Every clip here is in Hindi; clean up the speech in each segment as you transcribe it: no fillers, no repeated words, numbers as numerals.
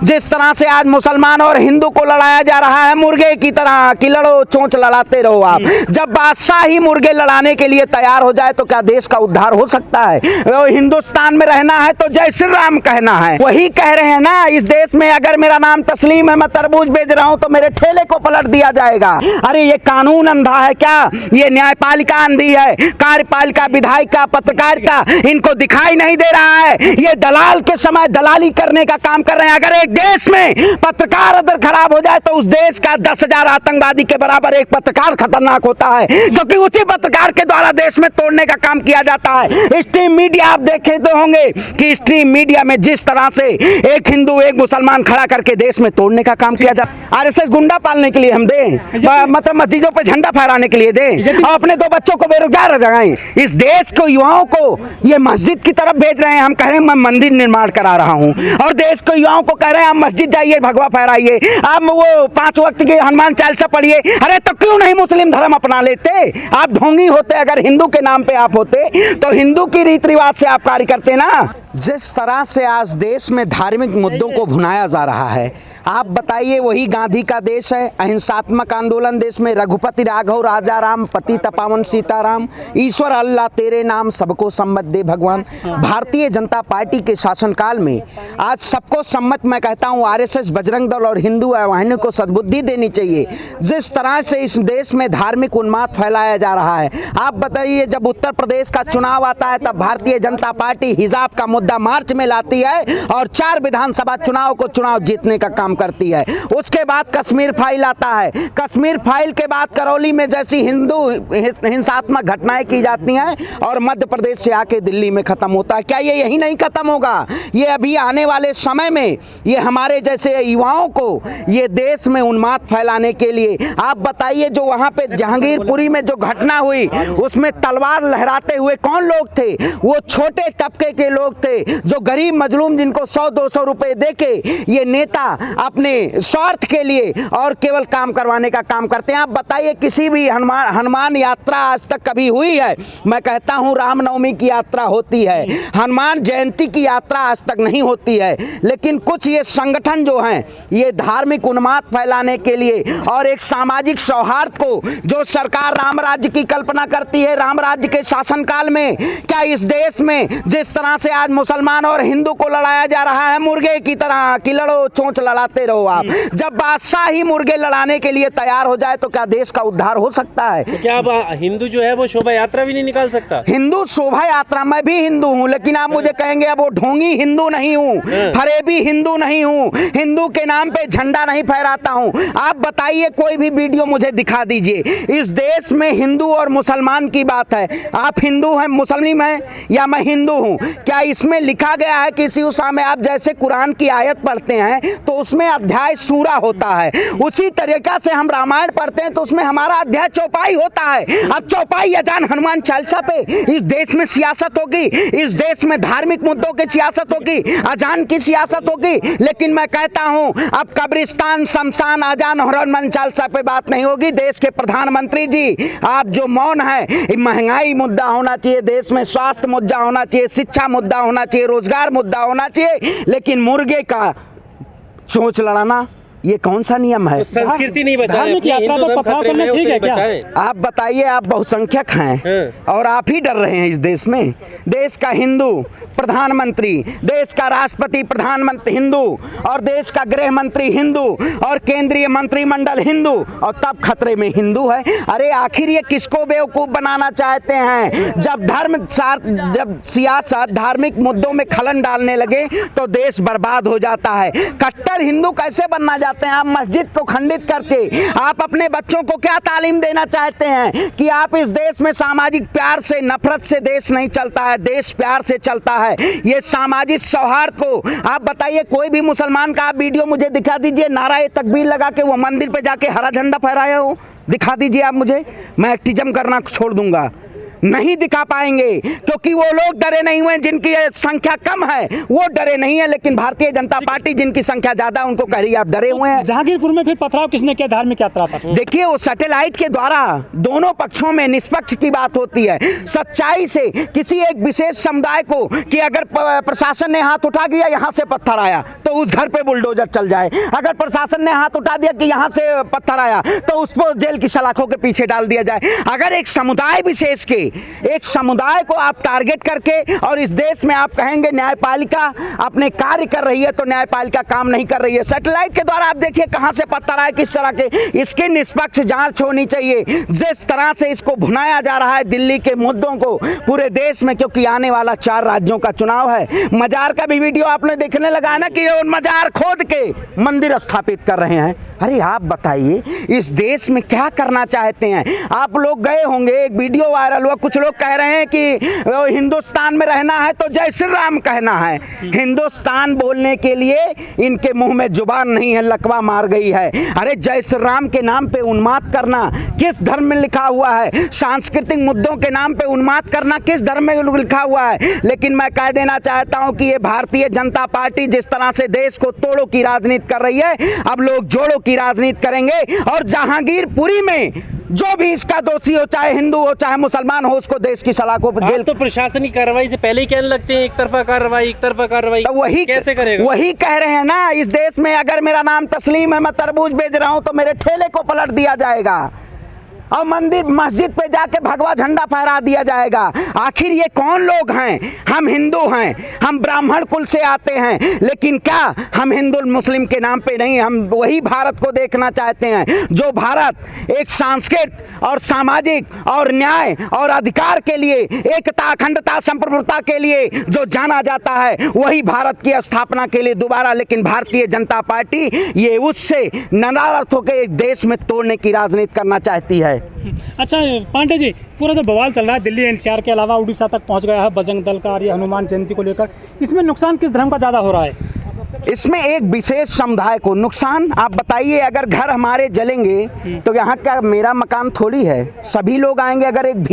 जिस तरह से आज मुसलमान और हिंदू को लड़ाया जा रहा है मुर्गे की तरह कि लड़ो चोंच लड़ाते रहो आप। जब बादशाह ही मुर्गे लड़ाने के लिए तैयार हो जाए तो क्या देश का उद्धार हो सकता है? वो हिंदुस्तान में रहना है तो जय श्री राम कहना है। वही कह रहे हैं ना, इस देश में अगर मेरा नाम तस्लीम है, मैं तरबूज बेच रहा हूं तो मेरे ठेले को पलट दिया जाएगा। अरे ये कानून अंधा है क्या? ये न्यायपालिका अंधी है? कार्यपालिका, विधायिका, पत्रकारिता इनको दिखाई नहीं दे रहा है? ये दलाल के समय दलाली करने का काम कर रहे हैं। अगर एक देश में पत्रकार अगर खराब हो जाए तो उस देश का 10,000 आतंकवादी के बराबर एक पत्रकार खतरनाक होता है, क्योंकि उसी पत्रकार के द्वारा देश में तोड़ने का काम किया जाता है। स्ट्रीम मीडिया आप देखे तो होंगे कि स्ट्रीम मीडिया में जिस तरह से एक हिंदू एक मुसलमान खड़ा करके देश में तोड़ने का काम किया जाता है। आरएसएस गुंडा पालने के लिए हम दें, मतलब मस्जिदों पर झंडा फहराने के लिए दें और अपने 2 बच्चों को बेरोजगार जगाएं? इस देश को, युवाओं को ये मस्जिद की तरफ भेज रहे हैं। हम कह रहे हैं मैं मंदिर निर्माण करा रहा हूं और देश को, युवाओं को कह रहे हैं आप मस्जिद जाइए, भगवा फहराइए, आप वो 5 वक्त के हनुमान चालीसा पढ़िए। अरे तो क्यों नहीं मुस्लिम धर्म अपना लेते? आप ढोंगी होते, अगर हिंदू के नाम पे आप होते तो हिंदू की रीति रिवाज से आप कार्य करते ना। जिस तरह से आज देश में धार्मिक मुद्दों को भुनाया जा रहा है, आप बताइए, वही गांधी का देश है, अहिंसात्मक आंदोलन देश में, रघुपति राघव राजा राम, पति तपावन सीताराम, ईश्वर अल्लाह तेरे नाम, सबको सम्मत दे भगवान। भारतीय जनता पार्टी के शासनकाल में आज सबको सम्मत, मैं कहता हूं आरएसएस, बजरंग दल और हिंदू वाहिनी को सद्बुद्धि देनी चाहिए। जिस तरह से इस देश में धार्मिक उन्माद फैलाया जा रहा है, आप बताइए, जब उत्तर प्रदेश का चुनाव आता है तब भारतीय जनता पार्टी हिजाब का मुद्दा मार्च में लाती है और 4 विधानसभा चुनाव को चुनाव जीतने का काम करती है। उसके बाद कश्मीर फाइल आता है, कश्मीर फाइल के बाद करौली में जैसी हिंदू हिंसात्मक घटनाएं की जाती हैं और मध्य प्रदेश से आके दिल्ली में खत्म होता है। क्या ये यही नहीं खत्म होगा? ये अभी आने वाले समय में ये हमारे जैसे युवाओं को ये देश में उन्माद फैलाने के लिए, आप बताइए, जो वहां पे जहांगीरपुरी में जो घटना हुई उसमें तलवार लहराते हुए कौन लोग थे? वो छोटे तबके के लोग थे, जो गरीब मजलूम, जिनको 100-200 रुपए देके ये नेता अपने स्वार्थ के लिए और केवल काम करवाने का काम करते हैं। आप बताइए, किसी भी हनुमान यात्रा आज तक कभी हुई है? मैं कहता हूं रामनवमी की यात्रा होती है, हनुमान जयंती की यात्रा आज तक नहीं होती है। लेकिन कुछ ये संगठन जो हैं, ये धार्मिक उन्माद फैलाने के लिए और एक सामाजिक सौहार्द को, जो सरकार राम राज्य की कल्पना करती है, राम राज्य के शासनकाल में, क्या इस देश में जिस तरह से आज मुसलमान और हिंदू को लड़ाया जा रहा है मुर्गे की तरह कि लड़ो चोंच लड़ाते रहो आप। जब बादशाह ही मुर्गे लड़ाने के लिए तैयार हो जाए तो क्या देश का उद्धार हो सकता है? तो क्या हिंदू जो है वो शोभा यात्रा भी नहीं निकाल सकता? हिंदू शोभा यात्रा, मैं भी हिंदू हूं, लेकिन आप मुझे कहेंगे अब वो ढोंगी हिंदू नहीं हूं, फरेबी हिंदू नहीं हूं, हिंदू के नाम पे झंडा नहीं फहराता हूं। आप बताइए, कोई भी वीडियो मुझे दिखा दीजिए। इस देश में हिंदू और मुसलमान की बात है, आप हिंदू हैं, मुस्लिम हैं, या मैं हिंदू हूं? क्या इसमें लिखा गया है किसी उसा में? आप जैसे कुरान की आयत पढ़ते हैं तो उसमें अध्याय सूरा होता है, उसी तरीका से हम रामायण पढ़ते हैं तो उसमें हमारा अध्याय चौपाई होता है। अब चौपाई अजान हनुमान चालीसा पे इस देश में सियासत होगी, इस देश में धार्मिक मुद्दों की सियासत होगी, अजान की सियासत होगी। लेकिन मैं कहता हूं अब कब्रिस्तान, शमशान, अजान और हनुमान चालीसा पे बात नहीं होगी। देश के प्रधानमंत्री जी, आप जो मौन है, महंगाई मुद्दा होना चाहिए देश में, स्वास्थ्य मुद्दा होना चाहिए, शिक्षा मुद्दा होना चाहिए, रोजगार मुद्दा होना चाहिए, लेकिन मुर्गे का चोंच लड़ाना ये कौन सा नियम है? तो संस्कृति नहीं बचाए, यात्रा को पथराव करना ठीक है क्या? आप बताइए, आप बहुसंख्यक हैं और आप ही डर रहे हैं इस देश में। देश का हिंदू प्रधानमंत्री, देश का राष्ट्रपति प्रधानमंत्री हिंदू और देश का गृह मंत्री हिंदू और केंद्रीय मंत्रिमंडल हिंदू, और तब खतरे में हिंदू है। अरे आखिर ये किसको बेवकूफ बनाना चाहते हैं? जब सियासत धार्मिक मुद्दों में खलन डालने लगे तो देश बर्बाद हो जाता है। कट्टर हिंदू कैसे बनना चाहते हैं? आप मस्जिद को खंडित करके आप अपने बच्चों को क्या तालीम देना चाहते हैं कि आप इस देश में सामाजिक प्यार से, नफरत से देश नहीं चलता है, देश प्यार से चलता है। ये सामाजिक सौहार्द को आप बताइए, कोई भी मुसलमान का आप वीडियो मुझे दिखा दीजिए, नाराए तकबीर लगा के वो मंदिर पे जाके हरा झंडा फहराया हो, दिखा दीजिए आप मुझे, मैं एक्टिज्म करना छोड़ दूंगा। नहीं दिखा पाएंगे, क्योंकि वो लोग डरे नहीं हुए जिनकी संख्या कम है, वो डरे नहीं है, लेकिन भारतीय जनता पार्टी जिनकी संख्या ज्यादा है उनको कह रही है आप डरे हुए हैं। जहांगीरपुर में फिर पथराव किसने किया धार्मिक यात्रा पर? देखिए, वो सैटेलाइट के द्वारा दोनों पक्षों में निष्पक्ष की बात होती है, सच्चाई से किसी एक विशेष समुदाय को कि अगर प्रशासन ने हाथ उठा दिया यहाँ से पत्थर आया तो उस घर पे बुलडोजर चल जाए, अगर प्रशासन ने हाथ उठा दिया कि यहाँ से पत्थर आया तो उसको जेल की सलाखों के पीछे डाल दिया जाए। अगर एक समुदाय विशेष के एक समुदाय को आप टारगेट करके और इस देश में आप कहेंगे न्यायपालिका अपने कार्य कर रही है तो न्यायपालिका काम नहीं कर रही है। सैटेलाइट के द्वारा आप देखिए कहां से पत्थर आए, किस तरह के, इसकी निष्पक्ष जांच होनी चाहिए। जिस तरह से इसको भुनाया जा रहा है दिल्ली के मुद्दों को पूरे देश में, क्योंकि आने वाला 4 राज्यों का चुनाव है। मजार का भी वीडियो आपने देखने लगा है ना कि ये मजार खोद के मंदिर स्थापित कर रहे हैं। अरे आप बताइए इस देश में क्या करना चाहते हैं आप लोग? गए होंगे, एक वीडियो वायरल हुआ, कुछ लोग कह रहे हैं कि हिंदुस्तान में रहना है तो जय श्री राम कहना है। हिंदुस्तान बोलने के लिए इनके मुंह में जुबान नहीं है, लकवा मार गई है। अरे जय श्री राम के नाम पे उन्माद करना किस धर्म में लिखा हुआ है? सांस्कृतिक मुद्दों के नाम पे उन्माद करना किस धर्म में लिखा हुआ है? लेकिन मैं कह देना चाहता हूं कि ये भारतीय जनता पार्टी जिस तरह से देश को तोड़ो की राजनीति कर रही है, अब लोग जोड़ो की राजनीति करेंगे। और जहांगीरपुरी में जो भी इसका दोषी हो, चाहे हिंदू हो चाहे मुसलमान हो, उसको देश की सलाखों पर जेल। तो प्रशासनिक कार्रवाई से पहले ही कहने लगते हैं एक तरफा कार्रवाई, तो वही कैसे करेगा? वही कह रहे हैं ना, इस देश में अगर मेरा नाम तस्लीम है, मैं तरबूज बेच रहा हूं तो मेरे ठेले को पलट दिया जाएगा और मंदिर मस्जिद पे जाके भगवा झंडा फहरा दिया जाएगा। आखिर ये कौन लोग हैं? हम हिंदू हैं, हम ब्राह्मण कुल से आते हैं, लेकिन क्या हम हिंदू मुस्लिम के नाम पे नहीं, हम वही भारत को देखना चाहते हैं जो भारत एक सांस्कृतिक और सामाजिक और न्याय और अधिकार के लिए, एकता अखंडता संप्रभुता के लिए जो जाना जाता है, वही भारत की स्थापना के लिए दोबारा। लेकिन भारतीय जनता पार्टी ये उससे नदारत होकर एक देश में तोड़ने की राजनीति करना चाहती है। अच्छा पांडे जी, पूरा जो बवाल चल रहा है दिल्ली एनसीआर के अलावा उड़ीसा तक पहुंच गया है बजरंग दल का और ये हनुमान जयंती को लेकर, इसमें नुकसान किस धर्म का ज़्यादा हो रहा है? इसमें एक विशेष समुदाय को नुकसान। आप बताइए, अगर घर हमारे जलेंगे तो यहाँ का मेरा मकान थोड़ी है, सभी लोग आएंगे। अगर एक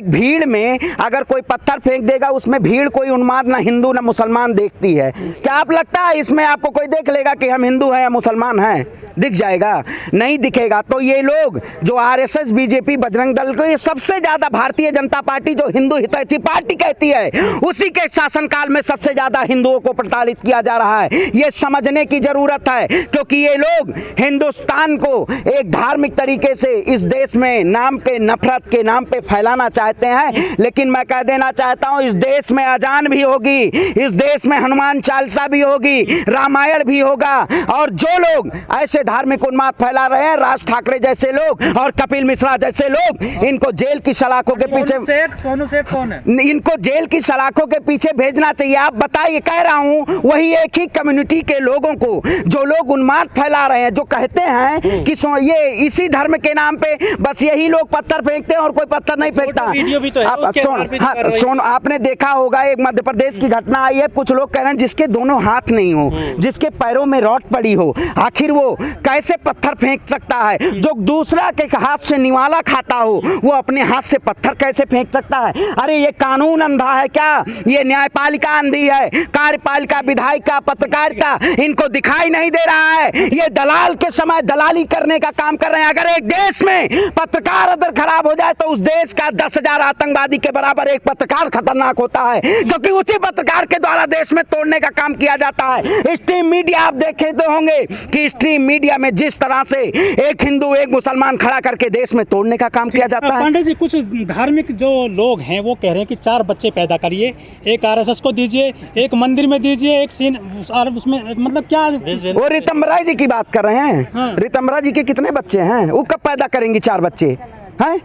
भीड़ में अगर कोई पत्थर फेंक देगा, उसमें भीड़ कोई उन्माद ना हिंदू ना मुसलमान देखती है। क्या आप लगता है इसमें आपको कोई देख लेगा कि हम हिंदू हैं या मुसलमान हैं? दिख जाएगा? नहीं दिखेगा। तो ये लोग जो आरएसएस बीजेपी बजरंग दल को, ये सबसे ज्यादा भारतीय जनता पार्टी जो हिंदू हितैषी पार्टी कहती है, उसी के शासनकाल में सबसे ज्यादा हिंदुओं को प्रताड़ित किया जा रहा है। ये समझने की जरूरत है, क्योंकि ये लोग हिंदुस्तान को एक धार्मिक तरीके से इस देश में नाम के नफरत के नाम पे फैलाना चाहते हैं। लेकिन मैं कह देना चाहता हूं, इस देश में अजान भी होगी, इस देश में हनुमान चालीसा भी होगी, रामायण भी होगा। और जो लोग ऐसे धार्मिक उन्माद फैला रहे हैं, राज ठाकरे जैसे लोग और कपिल मिश्रा जैसे लोग, इनको जेल की सलाखों के पीछे, सोनू सेठ कौन है? इनको जेल की सलाखों के पीछे भेजना चाहिए। आप बताइए, कह रहा हूं वही एक ही कम्युनिटी के लोगों को, जो लोग उन्माद फैला रहे हैं, जो कहते हैं कि ये इसी धर्म के नाम पे बस यही लोग पत्थर फेंकते हैं और कोई पत्थर नहीं फेंकता। वीडियो भी तो है, आपने देखा होगा, एक मध्य प्रदेश की घटना आई है, कुछ लोग कह रहे हैं जिसके दोनों हाथ नहीं हो, जिसके पैरों में रॉड पड़ी हो, आखिर वो कैसे पत्थर फेंक सकता है? जो दूसरा के हाथ से निवाला खाता हो, वो अपने हाथ से पत्थर कैसे फेंक सकता है? अरे ये कानून अंधा है क्या? ये न्यायपालिका अंधी है? कार्यपालिका, विधायिका, पत्रकारिता, इनको दिखाई नहीं दे रहा है? ये दलाल के समय दलाली करने का काम कर रहे हैं। अगर एक देश में पत्रकार अगर खराब हो जाए तो उस देश का 10,000 आतंकवादी के बराबर एक पत्रकार खतरनाक होता है, क्योंकि उसी पत्रकार के द्वारा देश में तोड़ने का काम किया जाता है। स्ट्रीम मीडिया आप देखे तो होंगे कि स्ट्रीम मीडिया में जिस तरह से एक हिंदू एक मुसलमान खड़ा करके देश में तोड़ने का काम किया जाता है। पांडे जी, कुछ धार्मिक जो लोग हैं वो कह रहे हैं कि 4 बच्चे पैदा करिए, एक आरएसएस को दीजिए, एक मंदिर में दीजिए, एक सीन, और उसमें मतलब क्या वो रीतम राय जी की बात कर रहे हैं? हाँ। रीतम राय जी के कितने बच्चे हैं? वो कब पैदा करेंगी 4 बच्चे? हैं?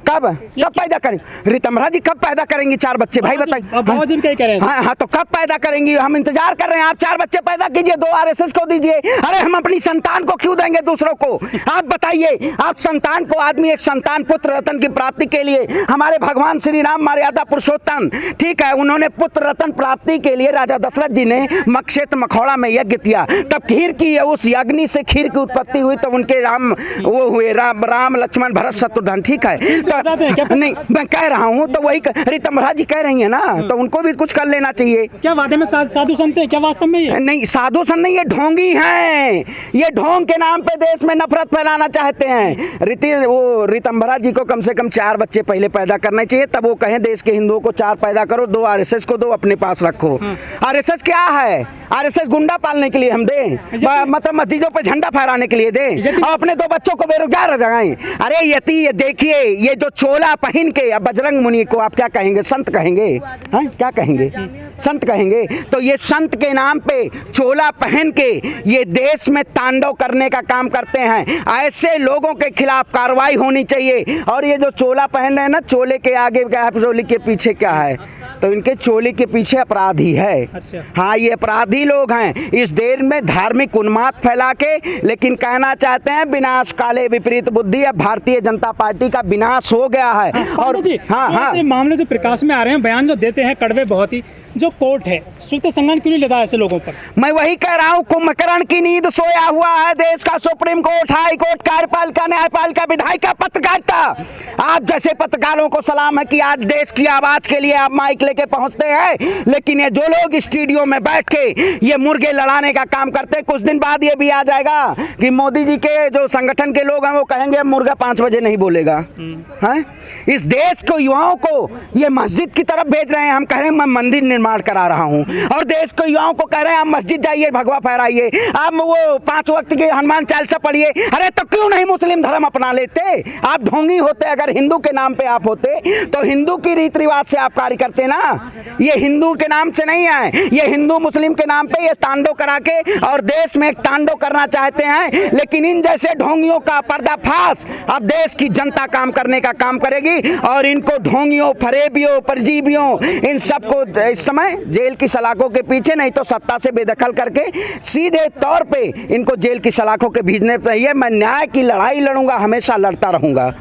कब पैदा करेंगे? रीतमरा जी कब पैदा करेंगी 4 बच्चे? भाई बताइए। हाँ, तो कब पैदा करेंगी? हम इंतजार कर रहे हैं। आप 4 बच्चे पैदा कीजिए, 2 आरएसएस को दीजिए। अरे हम अपनी संतान को क्यों देंगे दूसरों को? आप बताइए। आप संतान को, आदमी एक संतान पुत्र रत्न की प्राप्ति के लिए, हमारे भगवान श्री राम मर्यादा पुरुषोत्तम, ठीक है, उन्होंने पुत्र रत्न प्राप्ति के लिए राजा दशरथ जी ने मक्षेत्र मखौड़ा में यज्ञ किया, तब खीर की, उस अग्नि से खीर की उत्पत्ति हुई, तो उनके राम वो हुए, राम लक्ष्मण भरत शत्रुघ्न। ठीक है, तो नहीं मैं कह रहा हूँ, तो वही रीता महाराज जी कह रही है ना, तो उनको भी कुछ कर लेना चाहिए। क्या वादे में साधु संत है क्या वास्तव में? ये नहीं, साधु संत नहीं, ये ढोंगी हैं। ये ढोंग के नाम पे देश में नफरत फैलाना चाहते हैं। रीतम्भरा जी को कम से कम 4 बच्चे पहले पैदा करने चाहिए, तब वो कहें देश के हिंदुओं को 4 पैदा करो, 2 आरएसएस को दो, अपने पास रखो। आरएसएस क्या है? आरएसएस गुंडा पालने के लिए हम दें, मतलब मस्जिदों पे झंडा फहराने के लिए दें, और अपने 2 बच्चों को बेरोजगार लगाएं? अरे ये देखिए, ये जो चोला पहन के, अब बजरंग मुनि को आप क्या कहेंगे? संत कहेंगे? हैं, क्या कहेंगे? संत कहेंगे? तो ये संत के नाम पे चोला पहन के ये देश में तांडव करने का काम करते हैं। ऐसे लोगों के खिलाफ कार्रवाई होनी चाहिए। और ये जो चोला पहन रहे हैं ना, चोले के आगे क्या है, चोले के पीछे क्या है? तो इनके चोले के पीछे अपराधी है। अच्छा। हाँ, ये अपराधी लोग हैं, इस देश में धार्मिक उन्माद फैला के, लेकिन कहना चाहते हैं विनाश काले विपरीत बुद्धि। अब भारतीय जनता पार्टी का विनाश हो गया है। और जी, हाँ, मामले जो प्रकाश में आ रहे हैं, बयान जो देते हैं कड़वे बहुत ही, जो कोर्ट है सूरत संज्ञान क्यों नहीं लेता ऐसे लोगों पर? मैं वही कह रहा हूँ, कुंभकर्ण की नींद सोया हुआ है देश का सुप्रीम कोर्ट, हाई कोर्ट, कार्यपालिका, न्यायपालिका, विधायिका, पत्रकारिता। आप जैसे पत्रकारों को सलाम है कि आज देश की आवाज के लिए आप माइक लेके पहुंचते हैं, लेकिन ये जो लोग स्टूडियो में बैठ के ये मुर्गे लड़ाने का काम करते हैं, कुछ दिन बाद ये भी आ जाएगा कि मोदी जी के जो संगठन के लोग हैं वो कहेंगे मुर्गा 5 बजे नहीं बोलेगा। हैं, इस देश को, युवाओं को ये मस्जिद की तरफ भेज रहे हैं। हम कह रहे हैं मैं मंदिर निर्माण करा रहा हूं, और देश को, युवाओं को कह रहे हैं आप मस्जिद जाइए, भगवा फहराइए, आप वो 5 वक्त की हनुमान चालीसा पढ़िए। अरे तो क्यों नहीं मुस्लिम धर्म अपना लेते? आप ढोंगी होते, अगर हिंदू के नाम पे आप होते तो हिंदू की रीति रिवाज से आप कार्य करते ना। ये हिंदू के नाम से नहीं है, ये हिंदू मुस्लिम के नाम पे ये तांडव करा के और देश में एक तांडव करना चाहते हैं। लेकिन इन जैसे ढोंगियों का पर्दाफाश अब देश की जनता काम करने का काम करेगी, और इनको ढोंगियों, फरेबियों, परजीवियों, इन सबको इस समय जेल की सलाखों के पीछे, नहीं तो सत्ता से बेदखल करके सीधे तौर पे इनको जेल की सलाखों के भेजने चाहिए। मैं न्याय की लड़ाई लड़ूंगा, हमेशा लड़ता रहूंगा।